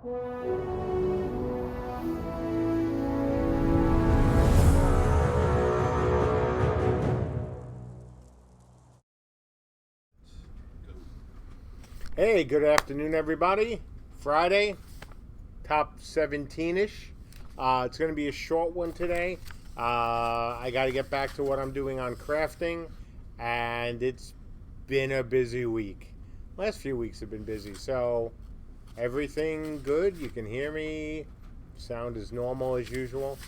Hey, good afternoon, everybody. Friday, top 17-ish. It's going to be a short one today. I got to get back to what I'm doing on crafting, and it's been a busy week. Last few weeks have been busy, so everything good. You can hear me. Sound is normal as usual.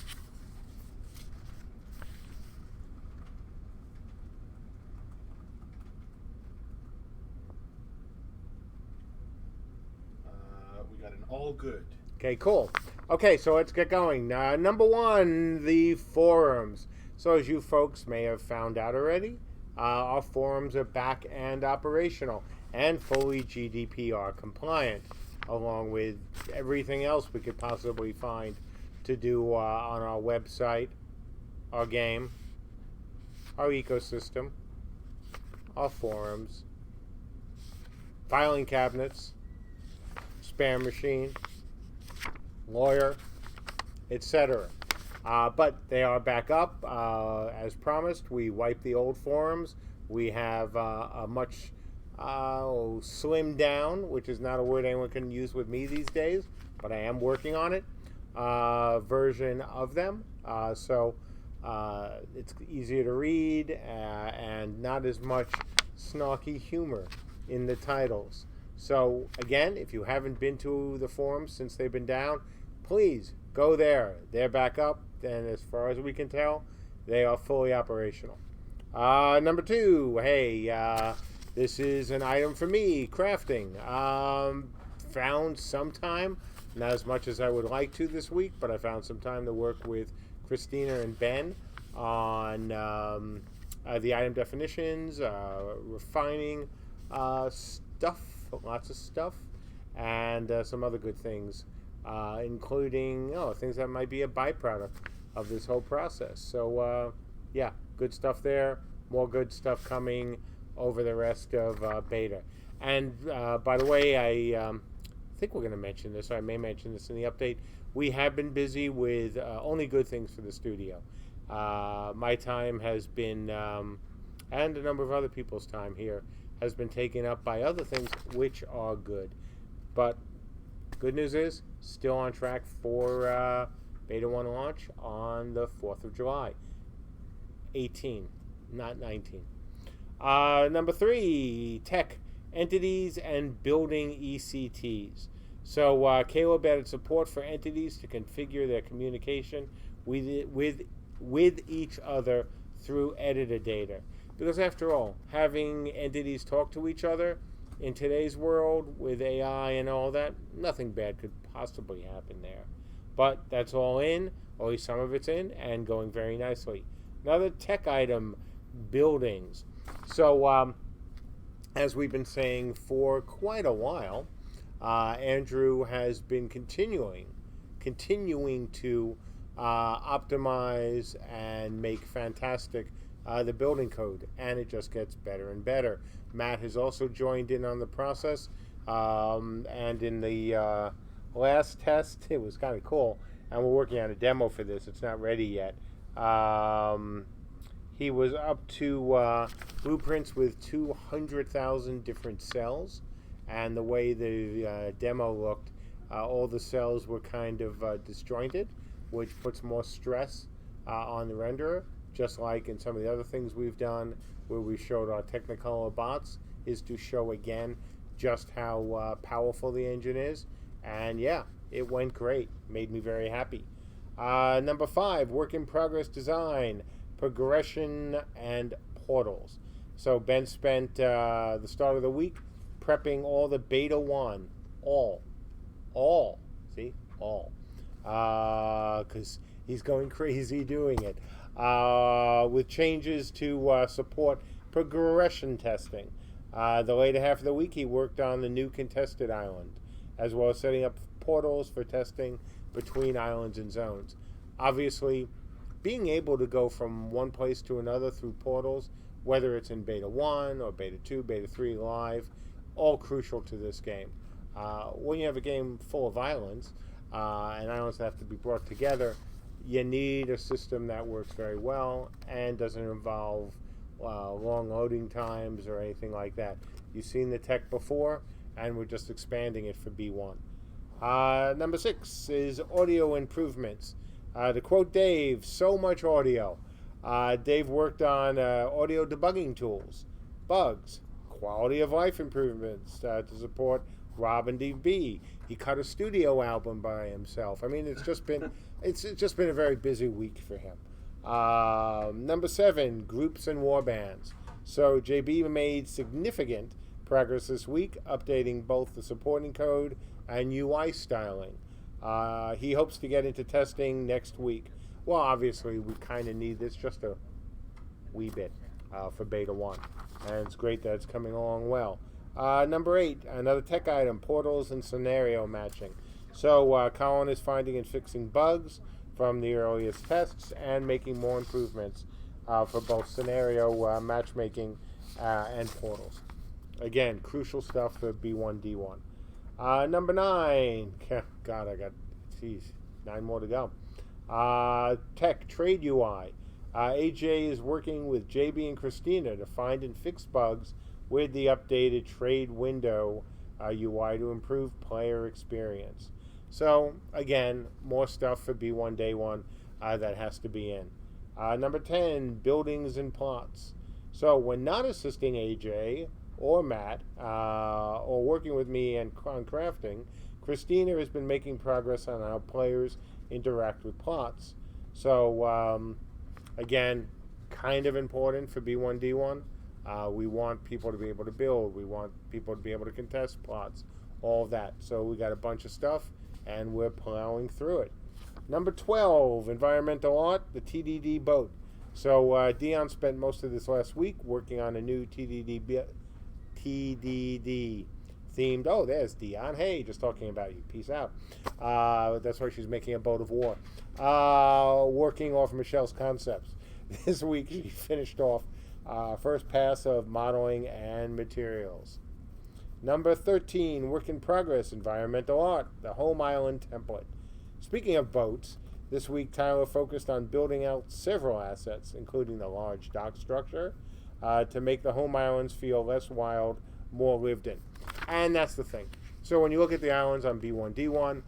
We got an all good. Okay, cool. Okay, so let's get going. Number one, the forums. So, as you folks may have found out already, our forums are back and operational and fully GDPR compliant, along with everything else we could possibly find to do on our website, our game, our ecosystem, our forums, filing cabinets, spare machine, lawyer, etc. But they are back up. As promised, we wiped the old forums. We have a much slimmed down, which is not a word anyone can use with me these days, but I am working on it, version of them. So it's easier to read and not as much snarky humor in the titles. So again, if you haven't been to the forums since they've been down, please go there. They're back up, and as far as we can tell, they are fully operational. Number two, hey, this is an item for me, crafting. Found some time, not as much as I would like to this week, but I found some time to work with Christina and Ben on the item definitions, refining stuff, lots of stuff, and some other good things, including things that might be a byproduct of this whole process. So yeah, good stuff there. More good stuff coming over the rest of beta. And by the way, I think we're going to mention this, or I may mention this in the update. We have been busy with only good things for the studio. My time has been, and a number of other people's time here, has been taken up by other things which are good. But good news is, still on track for Beta 1 launch on the 4th of July. 18, not 19. Number three, tech, entities, and building ECTs. So Caleb added support for entities to configure their communication with each other through editor data. Because after all, having entities talk to each other in today's world with AI and all that, nothing bad could possibly happen there. But that's all in, or at least some of it's in, and going very nicely. Another tech item, buildings. So as we've been saying for quite a while, Andrew has been continuing to optimize and make fantastic the building code, and it just gets better and better. Matt has also joined in on the process, and in the last test, it was kind of cool, and we're working on a demo for this. It's not ready yet. He was up to blueprints with 200,000 different cells, and the way the demo looked, all the cells were kind of disjointed, which puts more stress on the renderer. Just like in some of the other things we've done where we showed our Technicolor bots, is to show again just how powerful the engine is. And yeah, it went great. Made me very happy. Number five, work in progress design, progression, and portals. So Ben spent the start of the week prepping all the Beta 1, all, because he's going crazy doing it. With changes to support progression testing. The later half of the week, he worked on the new contested island, as well as setting up portals for testing between islands and zones. Obviously, being able to go from one place to another through portals, whether it's in Beta 1 or Beta 2, Beta 3 live, all crucial to this game. When you have a game full of islands, and islands have to be brought together, you need a system that works very well and doesn't involve long loading times or anything like that. You've seen the tech before, and we're just expanding it for B1. Number 6 is audio improvements. To quote Dave, so much audio. Dave worked on audio debugging tools, bugs, quality of life improvements to support Robin DB. He cut a studio album by himself. I mean, it's just been a very busy week for him. Number 7, groups and warbands. So JB made significant progress this week, updating both the supporting code and UI styling. He hopes to get into testing next week. Well, obviously, we kind of need this just a wee bit for Beta 1. And it's great that it's coming along well. Number 8, another tech item, portals and scenario matching. So Colin is finding and fixing bugs from the earliest tests and making more improvements for both scenario matchmaking and portals. Again, crucial stuff for B1, D1. Number 9, God, I got, 9 more to go. Tech Trade UI. AJ is working with JB and Christina to find and fix bugs with the updated trade window UI to improve player experience. So, again, more stuff for B1 Day 1 that has to be in. Number 10, buildings and plots. So, when not assisting AJ or Matt or working with me on crafting, Christina has been making progress on how players interact with plots. So, again, kind of important for B1 D1. We want people to be able to build. We want people to be able to contest plots, all of that. So we got a bunch of stuff, and we're plowing through it. Number 12, environmental art, the TDD boat. So Dion spent most of this last week working on a new TDD themed. Oh, there's Dion. Hey, just talking about you. Peace out. That's why she's making a boat of war. Working off Michelle's concepts. This week she finished off first pass of modeling and materials. Number 13, work in progress, environmental art, the home island template. Speaking of boats, this week Tyler focused on building out several assets, including the large dock structure, to make the home islands feel less wild, more lived in. And that's the thing. So when you look at the islands on B1, D1,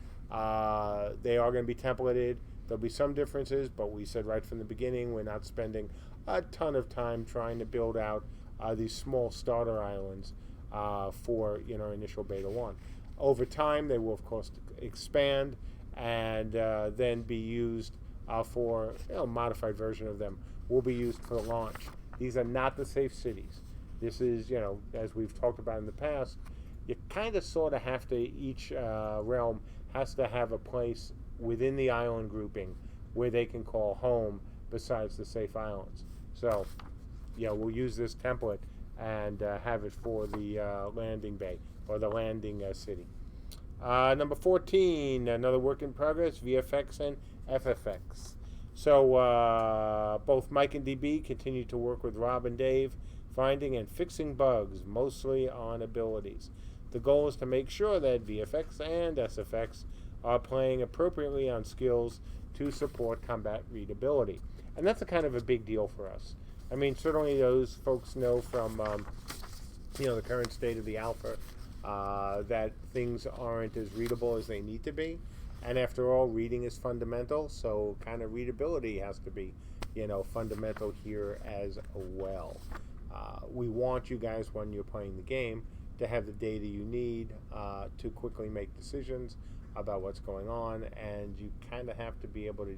they are going to be templated. There'll be some differences, but we said right from the beginning we're not spending a ton of time trying to build out these small starter islands for initial Beta 1. Over time, they will, of course, expand and then be used for a modified version of them will be used for launch. These are not the safe cities. This is, as we've talked about in the past, you kind of sort of have to, each realm has to have a place within the island grouping where they can call home besides the safe islands. So, we'll use this template and have it for the landing bay or the landing city. Number 14, another work in progress, VFX and FFX. So both Mike and DB continue to work with Rob and Dave, finding and fixing bugs, mostly on abilities. The goal is to make sure that VFX and SFX are playing appropriately on skills to support combat readability. And that's a kind of a big deal for us. I mean, certainly those folks know from, the current state of the alpha that things aren't as readable as they need to be. And after all, reading is fundamental, so kind of readability has to be, fundamental here as well. We want you guys, when you're playing the game, to have the data you need to quickly make decisions about what's going on, and you kind of have to be able to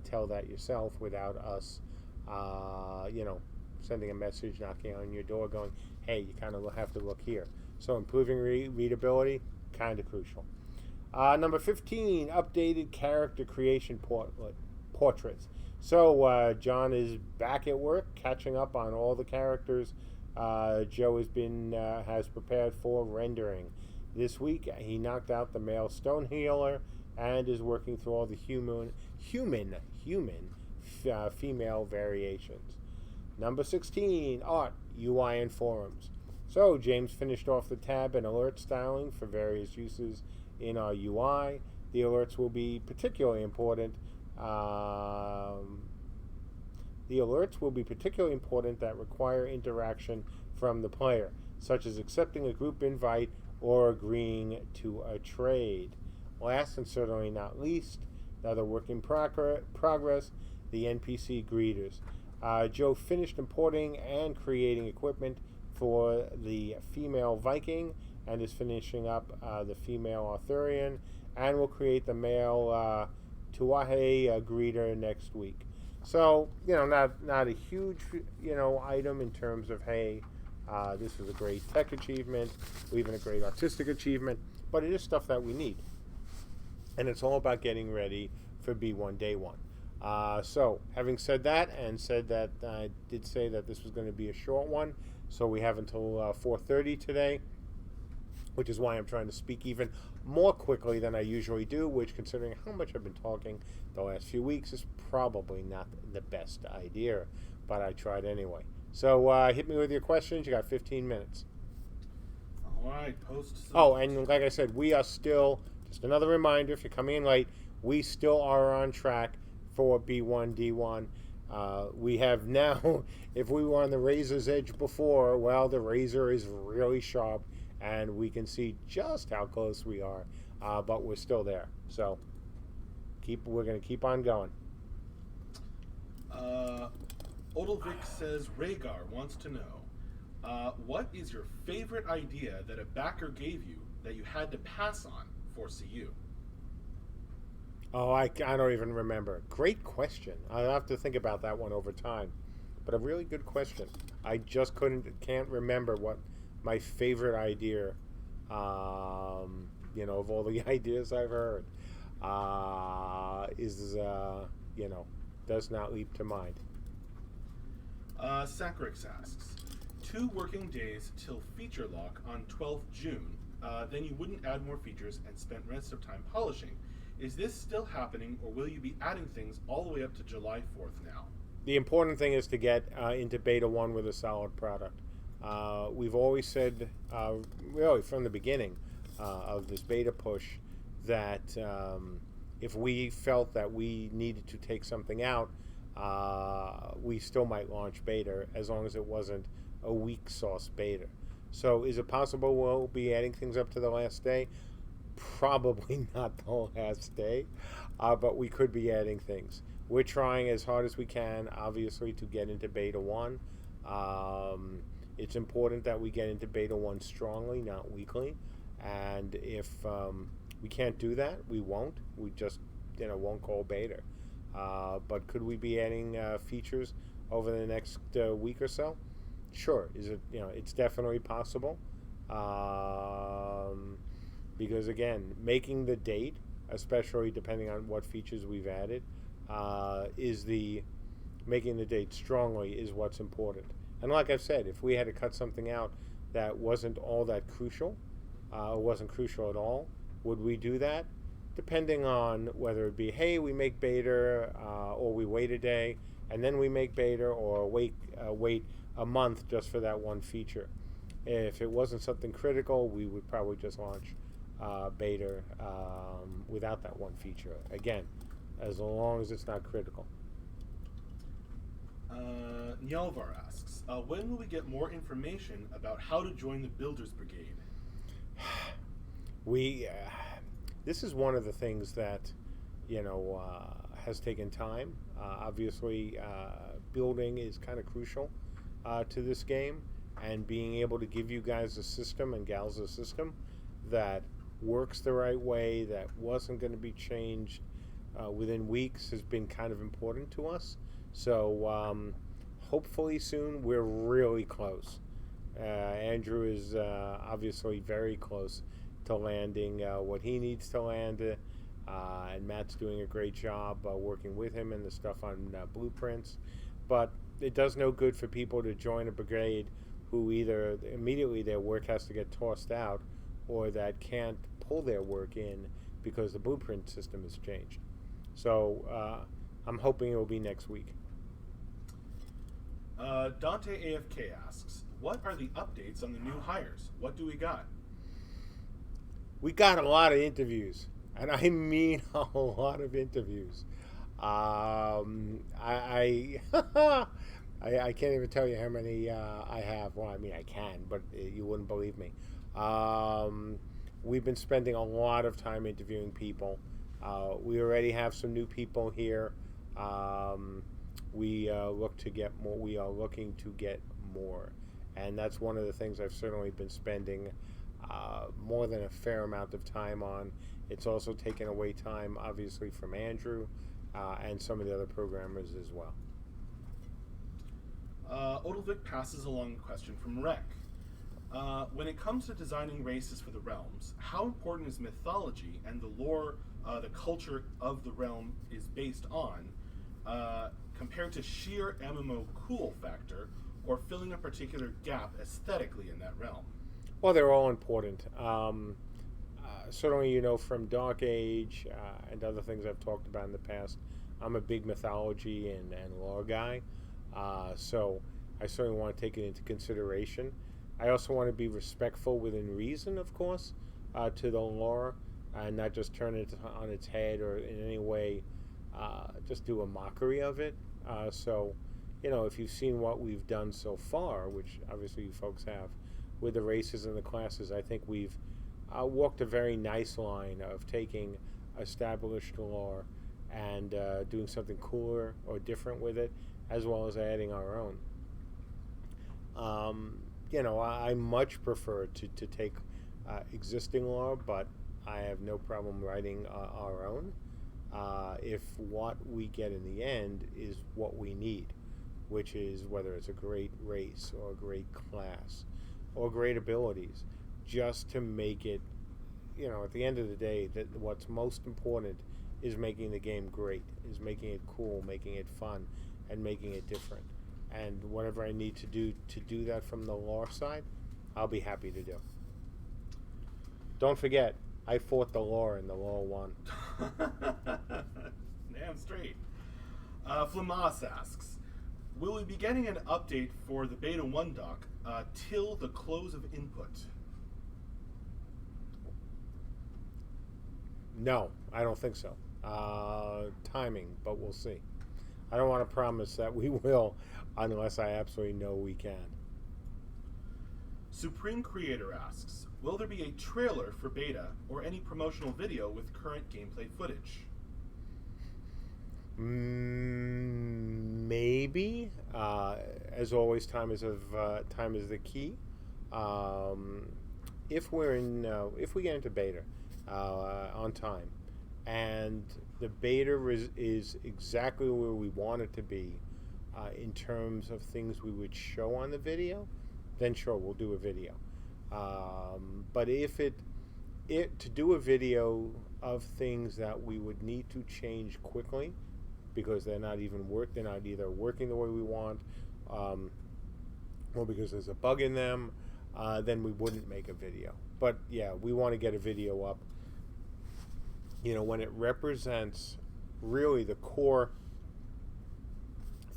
tell that yourself without us, sending a message, knocking on your door, going, hey, you kind of have to look here. So improving readability, kind of crucial. Number 15, updated character creation portraits. So John is back at work, catching up on all the characters Joe has prepared for rendering. This week, he knocked out the male stone healer and is working through all the female variations. Number 16, art, UI, and forums. So James finished off the tab and alert styling for various uses in our UI. The alerts will be particularly important. The alerts will be particularly important that require interaction from the player, such as accepting a group invite or agreeing to a trade. Last and certainly not least, another work in progress, the NPC greeters. Joe finished importing and creating equipment for the female Viking and is finishing up the female Arthurian, and will create the male Tuahe greeter next week. So, not a huge, item in terms of, hey, this is a great tech achievement, or even a great artistic achievement, but it is stuff that we need. And it's all about getting ready for B1 Day 1. So, having said that, and said that I did say that this was going to be a short one, so we have until 4:30 today, which is why I'm trying to speak even more quickly than I usually do, which, considering how much I've been talking the last few weeks, is probably not the best idea, but I tried anyway. So hit me with your questions. You got 15 minutes. All right, post. Oh, and like I said, we are still, just another reminder, if you're coming in late, we still are on track for B1, D1. We have now, if we were on the razor's edge before, well, the razor is really sharp, and we can see just how close we are, but we're still there. So we're going to keep on going. Odilvik says Rhaegar wants to know, what is your favorite idea that a backer gave you that you had to pass on for CU? Oh, I don't even remember. Great question. I'll have to think about that one over time. But a really good question. I just can't remember what my favorite idea, of all the ideas I've heard, does not leap to mind. Sacrix asks, 2 working days till feature lock on 12th June, then you wouldn't add more features and spend rest of time polishing. Is this still happening, or will you be adding things all the way up to July 4th now? The important thing is to get into Beta 1 with a solid product. We've always said, really from the beginning of this beta push, that if we felt that we needed to take something out, we still might launch beta as long as it wasn't a weak sauce beta. So is it possible we'll be adding things up to the last day? Probably not the last day, but we could be adding things. We're trying as hard as we can, obviously, to get into Beta 1. It's important that we get into Beta 1 strongly, not weakly. And if we can't do that, we won't. We just, won't call Beta. But could we be adding features over the next week or so? Sure. Is it? It's definitely possible. Because again, making the date, especially depending on what features we've added, making the date strongly is what's important. And like I've said, if we had to cut something out that wasn't all that crucial, or wasn't crucial at all, would we do that? Depending on whether it be, hey, we make beta, or we wait a day and then we make beta, or wait a month just for that one feature. If it wasn't something critical, we would probably just launch beta without that one feature. Again, as long as it's not critical. Nyalvar asks, when will we get more information about how to join the Builders Brigade? This is one of the things that has taken time. Obviously, building is kind of crucial to this game, and being able to give you guys a system and gals a system that works the right way, that wasn't going to be changed within weeks, has been kind of important to us. So hopefully soon. We're really close. Andrew is obviously very close to landing what he needs to land, and Matt's doing a great job working with him and the stuff on blueprints. But it does no good for people to join a brigade who either immediately their work has to get tossed out, or that can't pull their work in because the blueprint system has changed. So I'm hoping it will be next week. Dante AFK asks, what are the updates on the new hires? What do we got? We got a lot of interviews, and I mean a lot of interviews. I I can't even tell you how many I have. Well, I mean I can, but you wouldn't believe me. Um, we've been spending a lot of time interviewing people. We already have some new people here. Um, we look to get more. We are looking to get more, and that's one of the things I've certainly been spending more than a fair amount of time on. It's also taken away time, obviously, from Andrew and some of the other programmers as well. Odilvik passes along a question from Rek. When it comes to designing races for the realms, how important is mythology and the lore, the culture of the realm is based on, compared to sheer MMO cool factor or filling a particular gap aesthetically in that realm? Well, they're all important. Certainly, you know, from Dark Age and other things I've talked about in the past, I'm a big mythology and lore guy. So I certainly want to take it into consideration. I also want to be respectful within reason, of course, to the lore, and not just turn it on its head or in any way just do a mockery of it. So, you know, if you've seen what we've done so far, which obviously you folks have, with the races and the classes, I think we've walked a very nice line of taking established lore and doing something cooler or different with it, as well as adding our own. You know, I much prefer to take existing lore, but I have no problem writing our own if what we get in the end is what we need, which is whether it's a great race or a great class or great abilities, just to make it, you know, at the end of the day, that what's most important is making the game great, is making it cool, making it fun, and making it different. And whatever I need to do that from the lore side, I'll be happy to do. Don't forget, I fought the lore and the lore won. Damn straight. Flamas asks, will we be getting an update for the Beta 1 doc till the close of input? No, I don't think so. Timing, but we'll see. I don't want to promise that we will unless I absolutely know we can. Supreme Creator asks, will there be a trailer for beta or any promotional video with current gameplay footage? Maybe. As always, time is the key. If we get into beta on time, and the beta is exactly where we want it to be in terms of things we would show on the video, then sure, we'll do a video. But if to do a video of things that we would need to change quickly because they're not either working the way we want, or because there's a bug in them, then we wouldn't make a video. But yeah, we want to get a video up, you know, when it represents really the core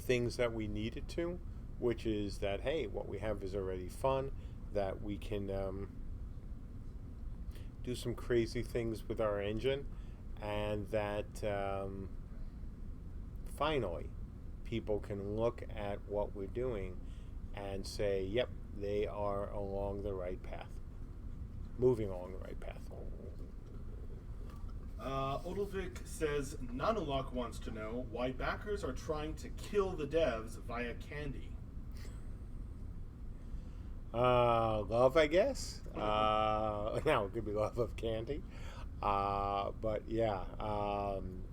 things that we need it to, which is that, hey, what we have is already fun, that we can do some crazy things with our engine, and that finally people can look at what we're doing and say, yep, they are along the right path, moving along the right path. Odilvik says, Nanolok wants to know why backers are trying to kill the devs via candy. Love, I guess. Now it could be love of candy. But yeah,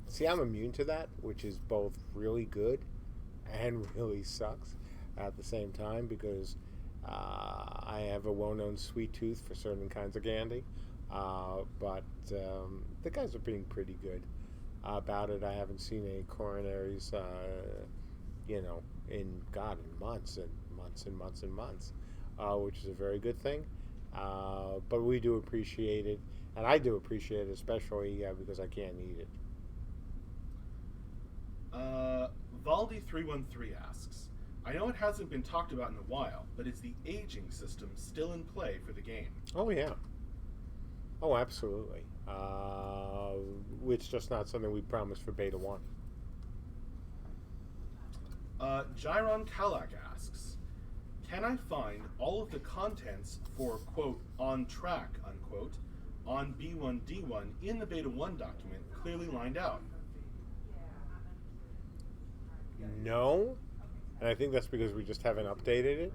see, I'm immune to that, which is both really good and really sucks at the same time, because I have a well-known sweet tooth for certain kinds of candy. But the guys are being pretty good about it. I haven't seen any coronaries, you know, in months and months and months and months, which is a very good thing. But we do appreciate it, and I do appreciate it, especially because I can't eat it. Valdi313 asks, I know it hasn't been talked about in a while, but is the aging system still in play for the game? Oh, yeah. Oh, absolutely. It's just not something we promised for Beta 1. Gyron Kalak asks, can I find all of the contents for, quote, on track, unquote, on B1D1 in the Beta 1 document clearly lined out? No, and I think that's because we just haven't updated it.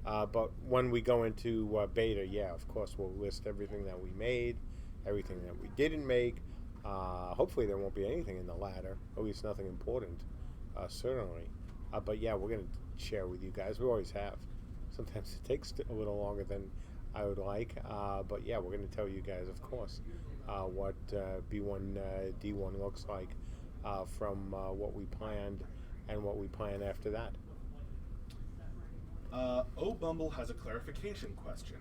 But when we go into beta, yeah, of course, we'll list everything that we made, everything that we didn't make. Hopefully there won't be anything in the latter, at least nothing important, certainly. But yeah, we're going to share with you guys. We always have. Sometimes it takes a little longer than I would like. But yeah, we're going to tell you guys, of course, what B1D1 looks like from what we planned and what we plan after that. Bumble has a clarification question.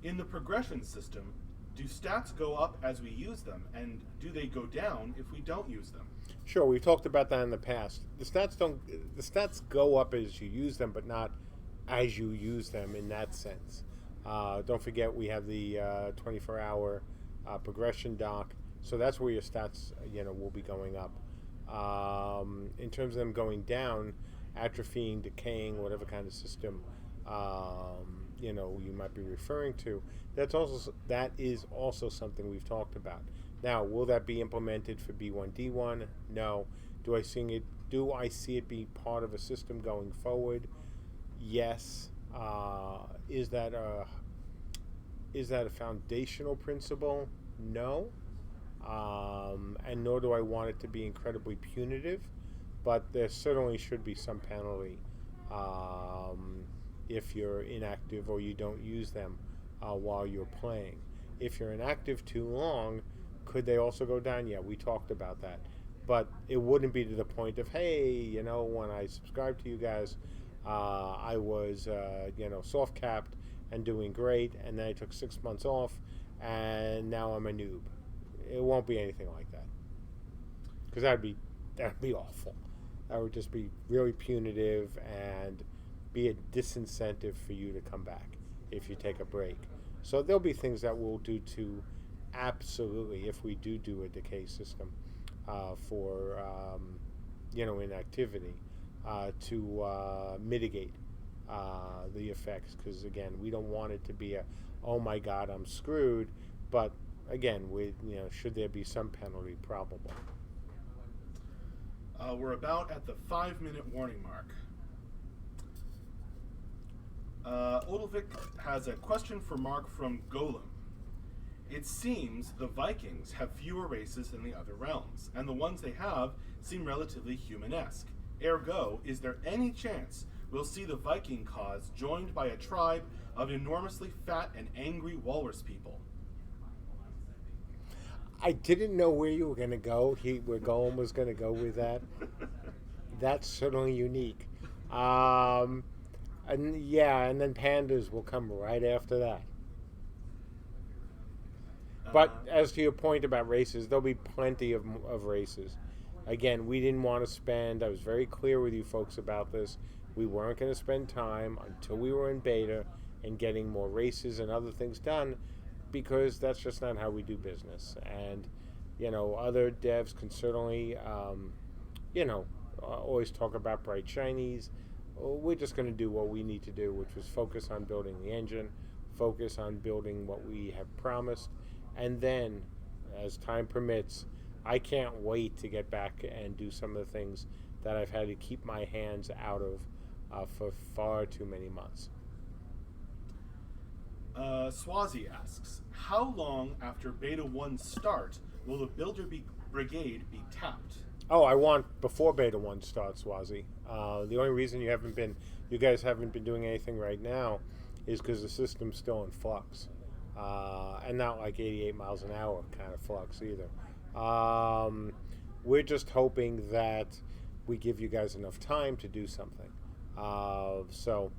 In the progression system, do stats go up as we use them, and do they go down if we don't use them? Sure, we've talked about that in the past. The stats go up as you use them, but not as you use them in that sense. Don't forget we have the 24-hour progression dock, so that's where your stats will be going up. In terms of them going down, atrophying, decaying, whatever kind of system you might be referring to, that is also something we've talked about. Now, will that be implemented for B1D1? No. Do I see it be part of a system going forward? Yes. Is that a foundational principle? No. And nor do I want it to be incredibly punitive, but there certainly should be some penalty if you're inactive or you don't use them while you're playing. If you're inactive too long, could they also go down? Yeah, we talked about that. But it wouldn't be to the point of, hey, when I subscribed to you guys, I was, soft capped and doing great, and then I took 6 months off, and now I'm a noob. It won't be anything like that, because that'd be awful. That would just be really punitive and be a disincentive for you to come back if you take a break. So there'll be things that we'll do to absolutely, if we do a decay system for inactivity, to mitigate the effects, because again, we don't want it to be a, oh my God, I'm screwed. But again, should there be some penalty? Probable. We're about at the 5-minute warning mark. Odilvik has a question for Mark from Golem. It seems the Vikings have fewer races than the other realms, and the ones they have seem relatively humanesque. Ergo, is there any chance we'll see the Viking cause joined by a tribe of enormously fat and angry walrus people? I didn't know where you were going to go. Where Golem was going to go with that. That's certainly unique. And then pandas will come right after that. But as to your point about races, there'll be plenty of races. Again, we didn't want to spend, I was very clear with you folks about this, we weren't going to spend time until we were in beta and getting more races and other things done, because that's just not how we do business. And, other devs can certainly, always talk about bright shinies. We're just going to do what we need to do, which was focus on building the engine, focus on building what we have promised, and then, as time permits, I can't wait to get back and do some of the things that I've had to keep my hands out of for far too many months. Swazi asks, how long after Beta 1 start will the Builder Brigade be tapped? Oh, I want before Beta 1 starts, Swazi. The only reason you guys haven't been doing anything right now is because the system's still in flux. And not like 88 miles an hour kind of flux either. We're just hoping that we give you guys enough time to do something. So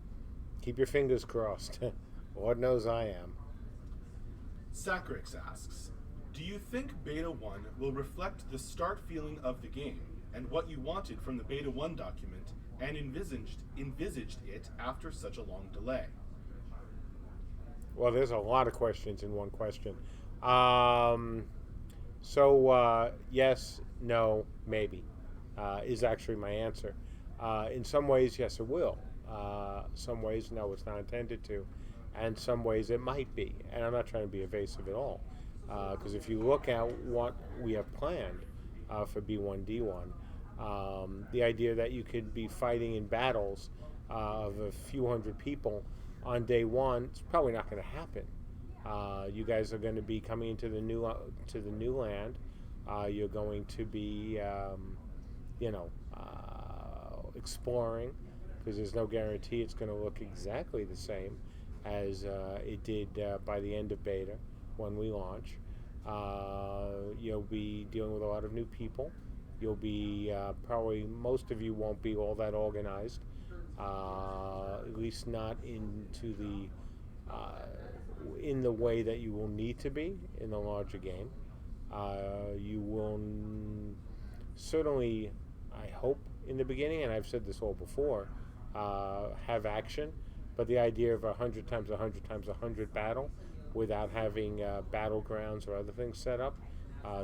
keep your fingers crossed. Lord knows I am. Sacrix asks, do you think Beta 1 will reflect the start feeling of the game and what you wanted from the Beta 1 document and envisaged it after such a long delay? Well, there's a lot of questions in one question. Um, yes, no, maybe is actually my answer. In some ways, yes, it will. Some ways, no, it's not intended to. And some ways, it might be. And I'm not trying to be evasive at all. Because if you look at what we have planned for B1D1, the idea that you could be fighting in battles of a few hundred people on day one, it's probably not going to happen. You guys are going to be coming into the new land. You're going to be, exploring, because there's no guarantee it's going to look exactly the same as it did by the end of beta when we launch. You'll be dealing with a lot of new people. You'll be probably, most of you won't be all that organized, at least not in the way that you will need to be in the larger game. You will certainly, I hope, in the beginning, and I've said this all before, have action, but the idea of 100 times 100 times 100 battle without having battlegrounds or other things set up,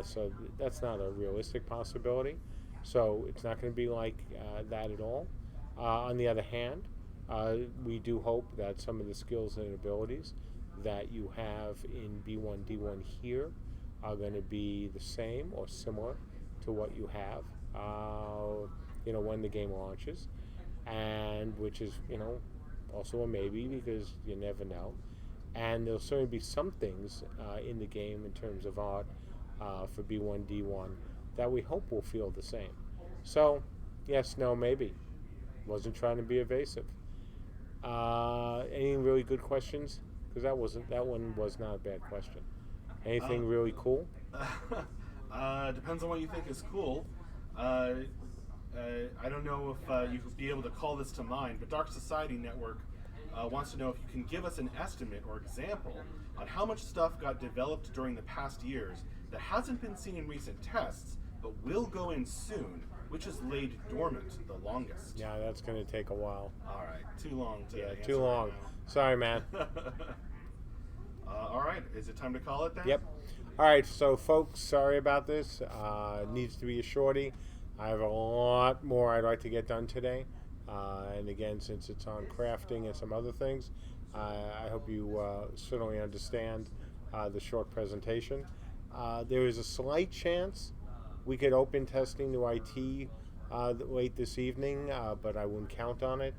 so that's not a realistic possibility. So it's not going to be like that at all. On the other hand, we do hope that some of the skills and abilities that you have in B1D1 here are going to be the same or similar to what you have, when the game launches, and which is, also a maybe, because you never know. And there'll certainly be some things in the game in terms of art for B1D1 that we hope will feel the same. So, yes, no, maybe. Wasn't trying to be evasive. Any really good questions? Because that one was not a bad question. Anything really cool? Depends on what you think is cool. I don't know if you could be able to call this to mind, but Dark Society Network wants to know if you can give us an estimate or example on how much stuff got developed during the past years that hasn't been seen in recent tests, but will go in soon, which has laid dormant the longest. Yeah, that's going to take a while. All right, too long to answer too long. Right now. Sorry, man. All right, is it time to call it then? Yep. All right, so folks, sorry about this. Needs to be a shorty. I have a lot more I'd like to get done today. And again, since it's on crafting and some other things, I hope you certainly understand the short presentation. There is a slight chance we could open testing to IT late this evening, but I wouldn't count on it.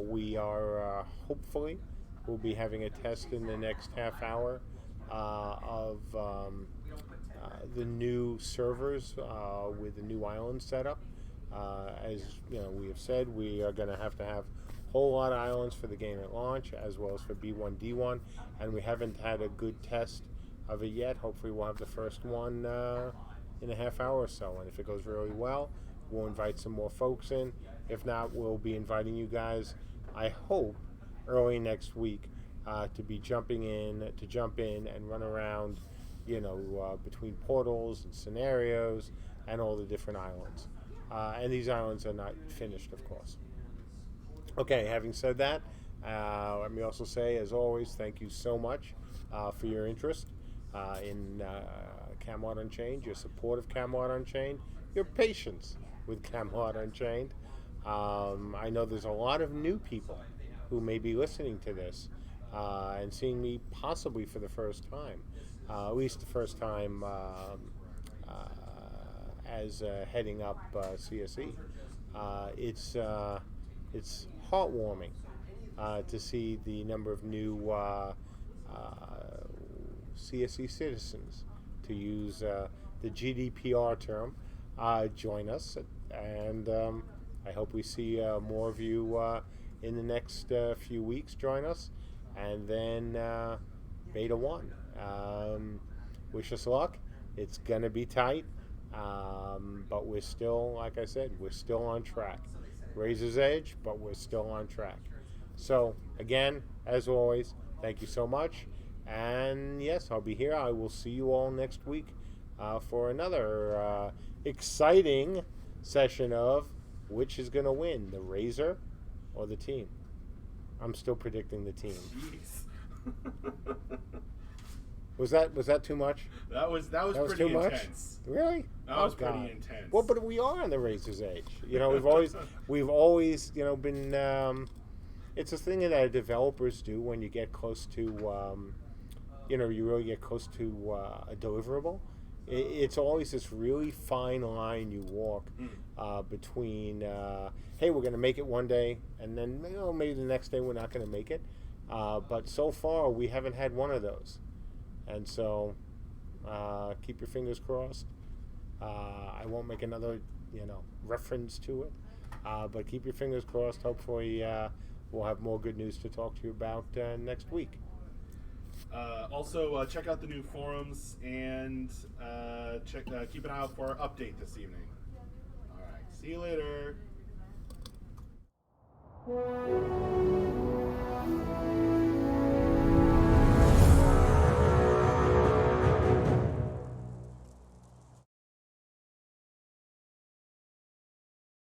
We are hopefully we'll be having a test in the next half hour of the new servers with the new island setup. As we have said, we are going to have a whole lot of islands for the game at launch, as well as for B1D1, and we haven't had a good test of it yet. Hopefully we'll have the first one in a half hour or so, and if it goes really well, we'll invite some more folks in. If not, we'll be inviting you guys, I hope, early next week to jump in and run around, between portals and scenarios and all the different islands. And these islands are not finished, of course. Okay, having said that, let me also say, as always, thank you so much for your interest in Camelot Unchained, your support of Camelot Unchained, your patience with Camelot Unchained. I know there's a lot of new people who may be listening to this and seeing me possibly for the first time, at least the first time as heading up CSE. It's heartwarming to see the number of new CSE citizens, to use the GDPR term, join us, and I hope we see more of you in the next few weeks join us, and then Beta 1. Wish us luck. It's going to be tight, but we're still, like I said, we're still on track. Razor's edge, but we're still on track. So, again, as always, thank you so much. And yes, I'll be here. I will see you all next week for another exciting session of which is going to win, the Razor or the team? I'm still predicting the team. Jeez. Was that too much? That was pretty too much? intense. Really? That was pretty intense. Well, but we are on the razor's edge. You know, we've always, you know, been. It's a thing that developers do when you get close to, you know, you really get close to a deliverable. It's always this really fine line you walk between, hey, we're going to make it one day, and then maybe the next day we're not going to make it. But so far, we haven't had one of those. And so, keep your fingers crossed. I won't make another, you know, reference to it. But keep your fingers crossed. Hopefully, we'll have more good news to talk to you about next week. Also, check out the new forums and keep an eye out for our update this evening. All right. See you later.